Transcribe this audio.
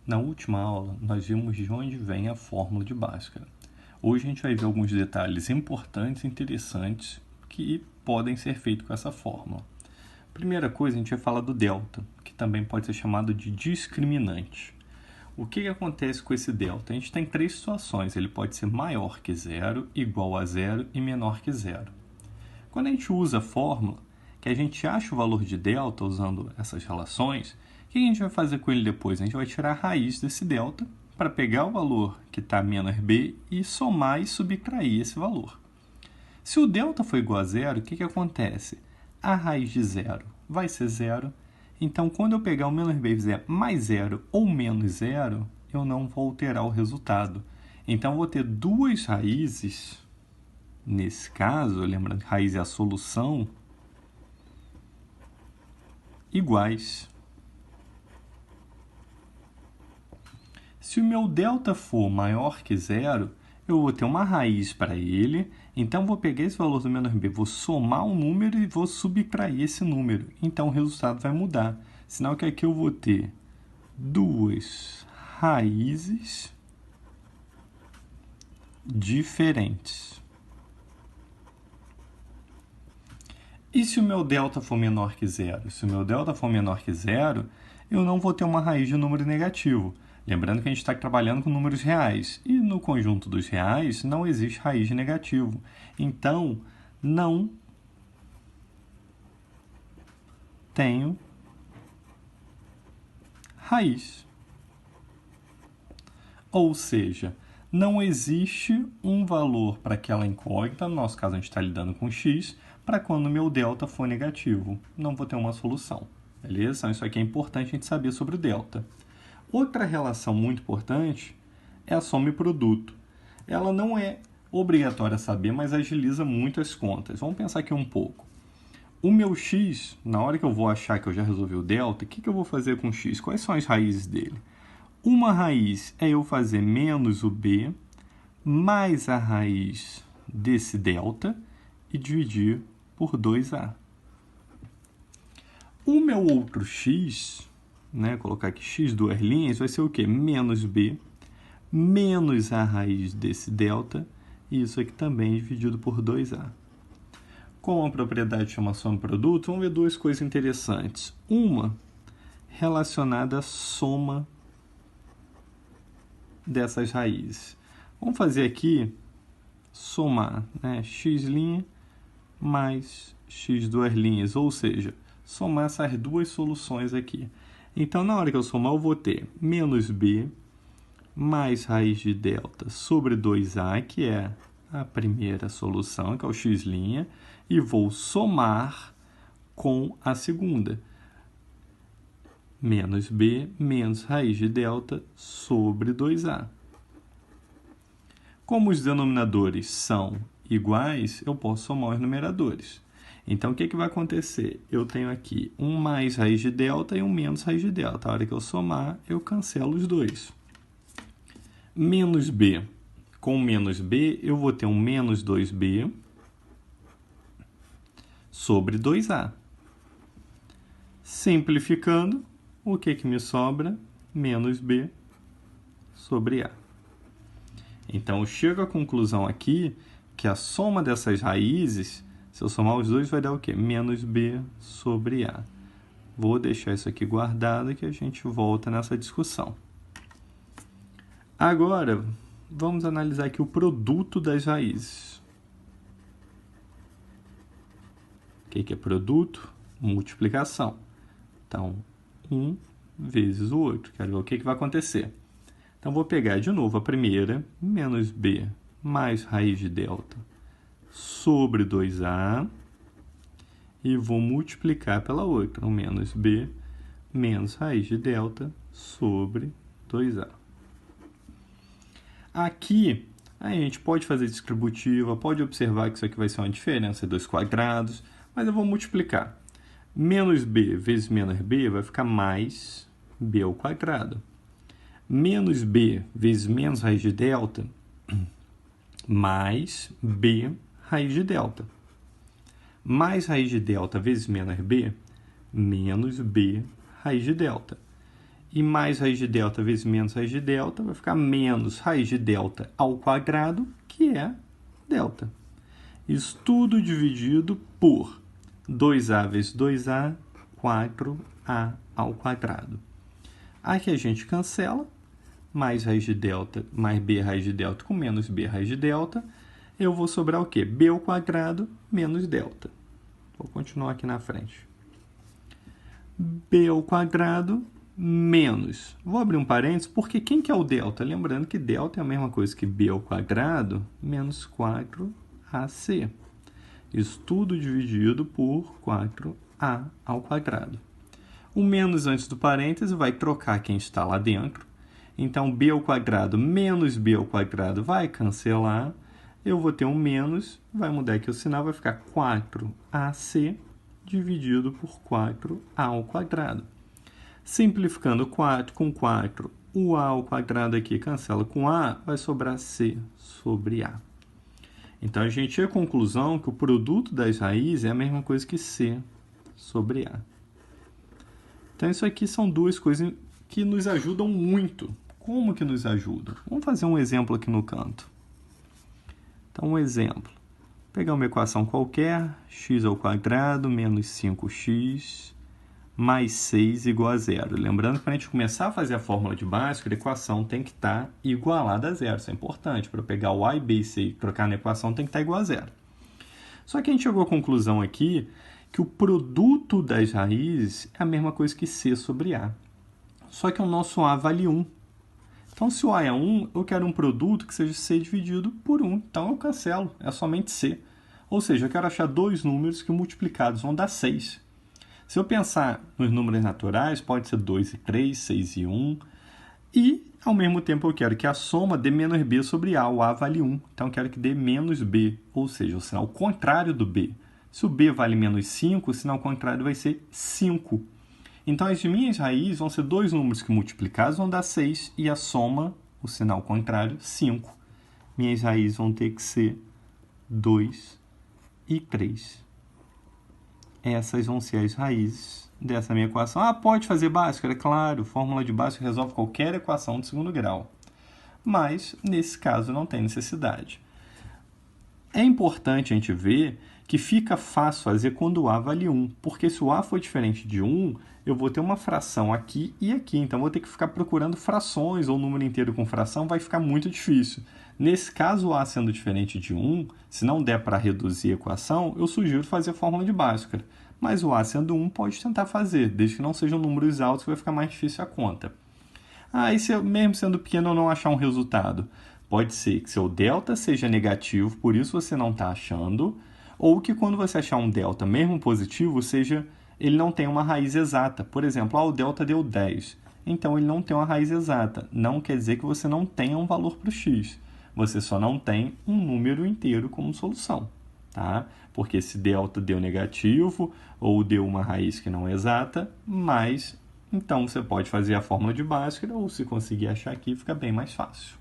Na última aula, nós vimos de onde vem a fórmula de Bhaskara. Hoje a gente vai ver alguns detalhes importantes e interessantes que podem ser feitos com essa fórmula. Primeira coisa, a gente vai falar do delta, que também pode ser chamado de discriminante. O que acontece com esse delta? A gente tem três situações. Ele pode ser maior que zero, igual a zero e menor que zero. Quando a gente usa a fórmula, que a gente acha o valor de delta usando essas relações, o que a gente vai fazer com ele depois? A gente vai tirar a raiz desse delta para pegar o valor que está menos b e somar e subtrair esse valor. Se o delta for igual a zero, o que acontece? A raiz de zero vai ser zero. Então, quando eu pegar o menos b e fizer mais zero ou menos zero, eu não vou alterar o resultado. Então, eu vou ter duas raízes. Nesse caso, lembrando que raiz é a solução, iguais. Se o meu delta for maior que zero, eu vou ter uma raiz para ele, então vou pegar esse valor do menos b, vou somar um número e vou subtrair esse número. Então o resultado vai mudar. Sinal que aqui eu vou ter duas raízes diferentes. E se o meu delta for menor que zero? Se o meu delta for menor que zero, eu não vou ter uma raiz de número negativo. Lembrando que a gente está trabalhando com números reais. E no conjunto dos reais não existe raiz de negativo. Então, não tenho raiz. Ou seja, não existe um valor para aquela incógnita, no nosso caso a gente está lidando com x, para quando o meu delta for negativo. Não vou ter uma solução. Beleza? Então, isso aqui é importante a gente saber sobre o delta. Outra relação muito importante é a soma e produto. Ela não é obrigatória saber, mas agiliza muito as contas. Vamos pensar aqui um pouco. O meu x, na hora que eu vou achar que eu já resolvi o delta, o que eu vou fazer com o x? Quais são as raízes dele? Uma raiz é eu fazer menos o b, mais a raiz desse delta e dividir por 2a. O meu outro x, colocar aqui x duas linhas, vai ser o quê? Menos b, menos a raiz desse delta, e isso aqui também dividido por 2a. Como a propriedade chama soma e produto, vamos ver duas coisas interessantes. Uma relacionada à soma dessas raízes. Vamos fazer aqui, somar, x' mais x duas linhas, ou seja, somar essas duas soluções aqui. Então, na hora que eu somar, eu vou ter menos b mais raiz de delta sobre 2a, que é a primeira solução, que é o x', e vou somar com a segunda. Menos b menos raiz de delta sobre 2a. Como os denominadores são iguais, eu posso somar os numeradores. Então, o que vai acontecer? Eu tenho aqui um mais raiz de delta e um menos raiz de delta. A hora que eu somar, eu cancelo os dois. Menos b com menos b, eu vou ter um menos 2b sobre 2a. Simplificando, o que me sobra? Menos b sobre a. Então, eu chego à conclusão aqui que a soma dessas raízes, se eu somar os dois, vai dar o quê? Menos b sobre a. Vou deixar isso aqui guardado que a gente volta nessa discussão. Agora, vamos analisar aqui o produto das raízes. O que é produto? Multiplicação. Então, 1 vezes o outro. Quero ver o que vai acontecer. Então, vou pegar de novo a primeira, menos b mais raiz de delta sobre 2a, e vou multiplicar pela outra, o menos b menos raiz de delta sobre 2a. Aqui, a gente pode fazer distributiva, pode observar que isso aqui vai ser uma diferença de 2 quadrados, mas eu vou multiplicar. Menos b vezes menos b vai ficar mais b ao quadrado. Menos b vezes menos raiz de delta, mais b raiz de delta. Mais raiz de delta vezes menos b, menos b raiz de delta. e mais raiz de delta vezes menos raiz de delta vai ficar menos raiz de delta ao quadrado, que é delta. Isso tudo dividido por 2a vezes 2a, 4a ao quadrado. Aqui a gente cancela, mais raiz de delta, mais b raiz de delta com menos b raiz de delta, eu vou sobrar o quê? B ao quadrado menos delta. Vou continuar aqui na frente. B ao quadrado menos. Vou abrir um parênteses, porque quem que é o delta? Lembrando que delta é a mesma coisa que b ao quadrado menos 4ac. Isso tudo dividido por 4a ao quadrado. O menos antes do parêntese vai trocar quem está lá dentro. Então, b ao quadrado menos b ao quadrado vai cancelar. Eu vou ter um menos, vai mudar aqui o sinal, vai ficar 4ac dividido por 4a ao quadrado. Simplificando 4 com 4, o a ao quadrado aqui cancela com a, vai sobrar c sobre a. Então, a gente chega à conclusão que o produto das raízes é a mesma coisa que c sobre a. Então, isso aqui são duas coisas que nos ajudam muito. Como que nos ajudam? Vamos fazer um exemplo aqui no canto. Então, um exemplo. Vou pegar uma equação qualquer, x ao quadrado menos 5x mais 6 igual a zero. Lembrando que para a gente começar a fazer a fórmula de Bhaskara, a equação tem que estar igualada a zero. Isso é importante. Para pegar o a e b e c e trocar na equação, tem que estar igual a zero. Só que a gente chegou à conclusão aqui que o produto das raízes é a mesma coisa que c sobre a. Só que o nosso a vale 1. Então, se o a é 1, eu quero um produto que seja c dividido por 1. Então, eu cancelo, é somente c. Ou seja, eu quero achar dois números que multiplicados vão dar 6. Se eu pensar nos números naturais, pode ser 2 e 3, 6 e 1. E, ao mesmo tempo, eu quero que a soma dê menos b sobre a. O a vale 1. Então, eu quero que dê menos b, ou seja, o sinal contrário do b. Se o b vale menos 5, o sinal contrário vai ser 5. Então, as minhas raízes vão ser dois números que multiplicados vão dar 6 e a soma, o sinal contrário, 5. Minhas raízes vão ter que ser 2 e 3. Essas vão ser as raízes dessa minha equação. Ah, pode fazer Bhaskara? Claro, fórmula de Bhaskara resolve qualquer equação de segundo grau. Mas, nesse caso, não tem necessidade. É importante a gente ver que fica fácil fazer quando o a vale 1, porque se o a for diferente de 1, eu vou ter uma fração aqui e aqui, então vou ter que ficar procurando frações ou número inteiro com fração, vai ficar muito difícil. Nesse caso, o a sendo diferente de 1, se não der para reduzir a equação, eu sugiro fazer a fórmula de Bhaskara. Mas o a sendo 1 pode tentar fazer, desde que não sejam números altos, que vai ficar mais difícil a conta. Ah, e se eu, mesmo sendo pequeno, eu não achar um resultado? Pode ser que seu delta seja negativo, por isso você não está achando, ou que quando você achar um delta, mesmo positivo, ele não tem uma raiz exata. Por exemplo, o delta deu 10. Então, ele não tem uma raiz exata. Não quer dizer que você não tenha um valor para o x. Você só não tem um número inteiro como solução. Tá? Porque esse delta deu negativo ou deu uma raiz que não é exata, mas então você pode fazer a fórmula de Bhaskara ou se conseguir achar aqui, fica bem mais fácil.